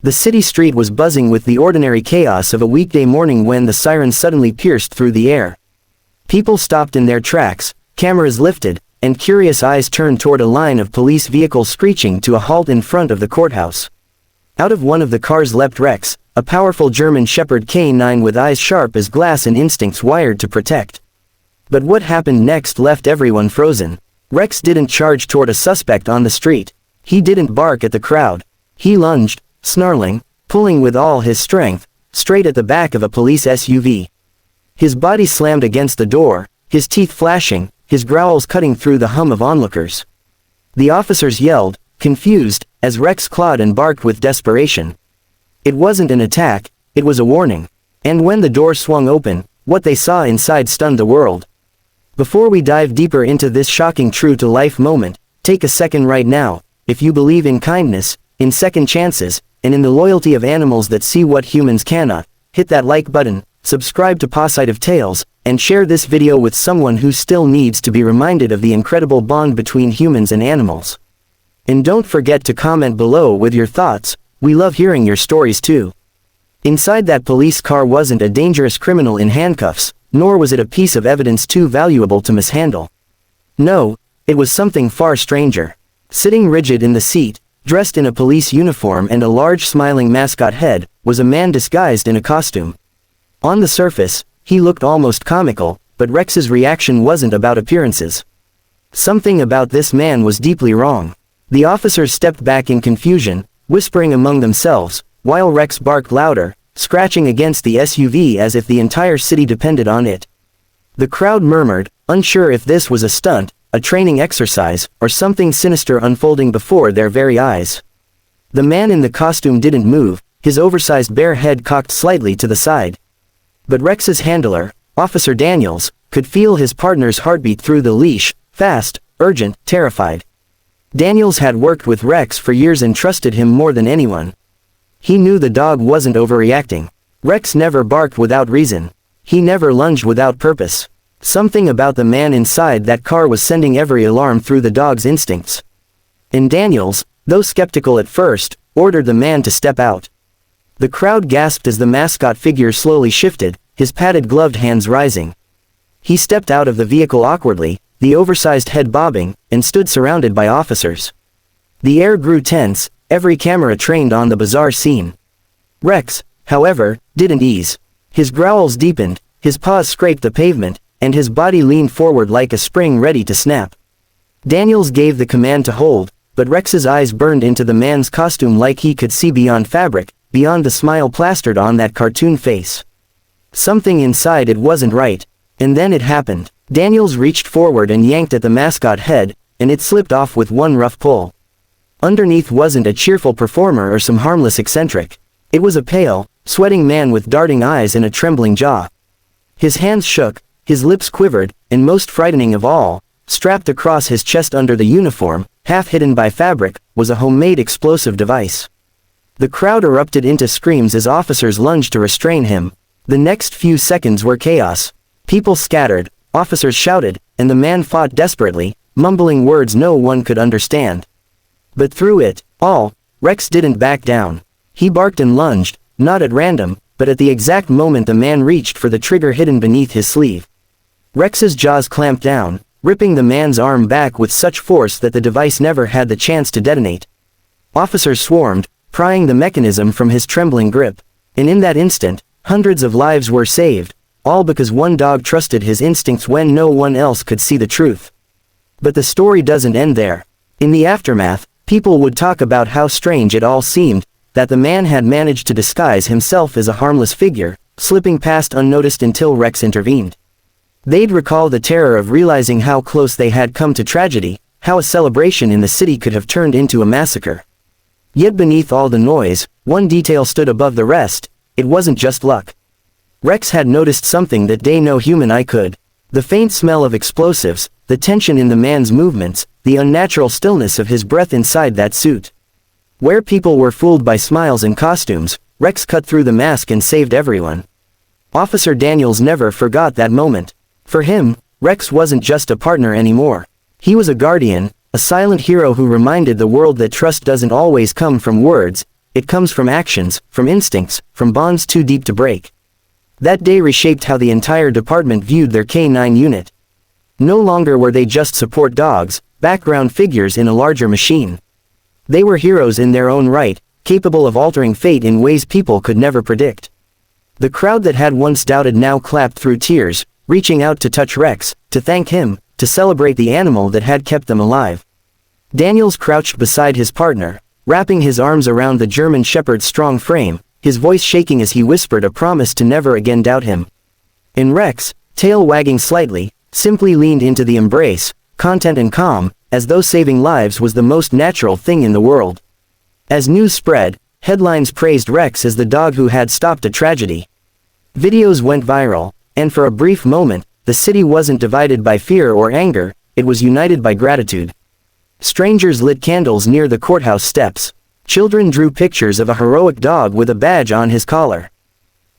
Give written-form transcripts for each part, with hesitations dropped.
The city street was buzzing with the ordinary chaos of a weekday morning when the siren suddenly pierced through the air. People stopped in their tracks, cameras lifted, and curious eyes turned toward a line of police vehicles screeching to a halt in front of the courthouse. Out of one of the cars leapt Rex, a powerful German Shepherd K9 with eyes sharp as glass and instincts wired to protect. But what happened next left everyone frozen. Rex didn't charge toward a suspect on the street. He didn't bark at the crowd. He lunged, snarling, pulling with all his strength, straight at the back of a police SUV. His body slammed against the door, his teeth flashing, his growls cutting through the hum of onlookers. The officers yelled, confused, as Rex clawed and barked with desperation. It wasn't an attack, it was a warning. And when the door swung open, what they saw inside stunned the world. Before we dive deeper into this shocking true-to-life moment, take a second right now. If you believe in kindness, in second chances, and in the loyalty of animals that see what humans cannot, hit that like button, subscribe to Pawsitive Tales, and share this video with someone who still needs to be reminded of the incredible bond between humans and animals. And don't forget to comment below with your thoughts. We love hearing your stories too. Inside that police car wasn't a dangerous criminal in handcuffs, nor was it a piece of evidence too valuable to mishandle. No, it was something far stranger. Sitting rigid in the seat, dressed in a police uniform and a large smiling mascot head, was a man disguised in a costume. On the surface, he looked almost comical, but Rex's reaction wasn't about appearances. Something about this man was deeply wrong. The officers stepped back in confusion, whispering among themselves, while Rex barked louder, scratching against the SUV as if the entire city depended on it. The crowd murmured, unsure if this was a stunt, a training exercise, or something sinister unfolding before their very eyes. The man in the costume didn't move, his oversized bare head cocked slightly to the side. But Rex's handler, Officer Daniels, could feel his partner's heartbeat through the leash, fast, urgent, terrified. Daniels had worked with Rex for years and trusted him more than anyone. He knew the dog wasn't overreacting. Rex never barked without reason. He never lunged without purpose. Something about the man inside that car was sending every alarm through the dog's instincts. And Daniels, though skeptical at first, ordered the man to step out. The crowd gasped as the mascot figure slowly shifted, his padded gloved hands rising. He stepped out of the vehicle awkwardly, the oversized head bobbing, and stood surrounded by officers. The air grew tense, every camera trained on the bizarre scene. Rex, however, didn't ease. His growls deepened, his paws scraped the pavement, and his body leaned forward like a spring ready to snap. Daniels gave the command to hold, but Rex's eyes burned into the man's costume like he could see beyond fabric, beyond the smile plastered on that cartoon face. Something inside it wasn't right, and then it happened. Daniels reached forward and yanked at the mascot head, and it slipped off with one rough pull. Underneath wasn't a cheerful performer or some harmless eccentric. It was a pale, sweating man with darting eyes and a trembling jaw. His hands shook, his lips quivered, and most frightening of all, strapped across his chest under the uniform, half hidden by fabric, was a homemade explosive device. The crowd erupted into screams as officers lunged to restrain him. The next few seconds were chaos. People scattered, officers shouted, and the man fought desperately, mumbling words no one could understand. But through it all, Rex didn't back down. He barked and lunged, not at random, but at the exact moment the man reached for the trigger hidden beneath his sleeve. Rex's jaws clamped down, ripping the man's arm back with such force that the device never had the chance to detonate. Officers swarmed, prying the mechanism from his trembling grip. And in that instant, hundreds of lives were saved, all because one dog trusted his instincts when no one else could see the truth. But the story doesn't end there. In the aftermath, people would talk about how strange it all seemed, that the man had managed to disguise himself as a harmless figure, slipping past unnoticed until Rex intervened. They'd recall the terror of realizing how close they had come to tragedy, how a celebration in the city could have turned into a massacre. Yet beneath all the noise, one detail stood above the rest. It wasn't just luck. Rex had noticed something that no human eye could. The faint smell of explosives, the tension in the man's movements, the unnatural stillness of his breath inside that suit. Where people were fooled by smiles and costumes, Rex cut through the mask and saved everyone. Officer Daniels never forgot that moment. For him, Rex wasn't just a partner anymore. He was a guardian, a silent hero who reminded the world that trust doesn't always come from words, it comes from actions, from instincts, from bonds too deep to break. That day reshaped how the entire department viewed their K9 unit. No longer were they just support dogs, background figures in a larger machine. They were heroes in their own right, capable of altering fate in ways people could never predict. The crowd that had once doubted now clapped through tears, reaching out to touch Rex, to thank him, to celebrate the animal that had kept them alive. Daniels crouched beside his partner, wrapping his arms around the German Shepherd's strong frame, his voice shaking as he whispered a promise to never again doubt him. And Rex, tail wagging slightly, simply leaned into the embrace, content and calm, as though saving lives was the most natural thing in the world. As news spread, headlines praised Rex as the dog who had stopped a tragedy. Videos went viral, and for a brief moment, the city wasn't divided by fear or anger, it was united by gratitude. Strangers lit candles near the courthouse steps. Children drew pictures of a heroic dog with a badge on his collar.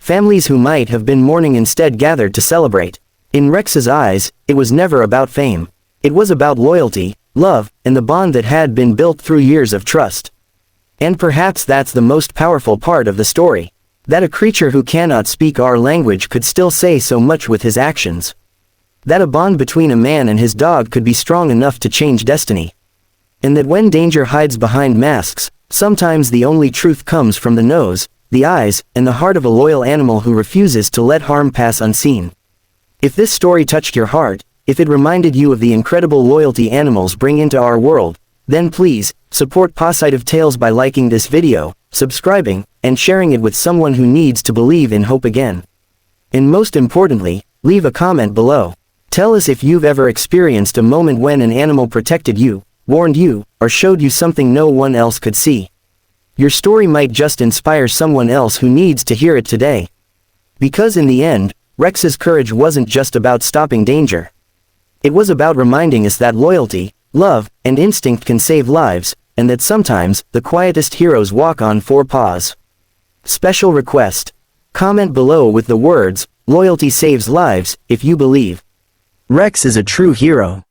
Families who might have been mourning instead gathered to celebrate. In Rex's eyes, it was never about fame. It was about loyalty, love, and the bond that had been built through years of trust. And perhaps that's the most powerful part of the story. That a creature who cannot speak our language could still say so much with his actions. That a bond between a man and his dog could be strong enough to change destiny. And that when danger hides behind masks, sometimes the only truth comes from the nose, the eyes, and the heart of a loyal animal who refuses to let harm pass unseen. If this story touched your heart, if it reminded you of the incredible loyalty animals bring into our world, then please, support Pawsitive Tales by liking this video, subscribing, and sharing it with someone who needs to believe in hope again. And most importantly, leave a comment below. Tell us if you've ever experienced a moment when an animal protected you, warned you, or showed you something no one else could see. Your story might just inspire someone else who needs to hear it today. Because in the end, Rex's courage wasn't just about stopping danger. It was about reminding us that loyalty, love, and instinct can save lives, and that sometimes, the quietest heroes walk on four paws. Special request. Comment below with the words, "Loyalty saves lives," if you believe. Rex is a true hero.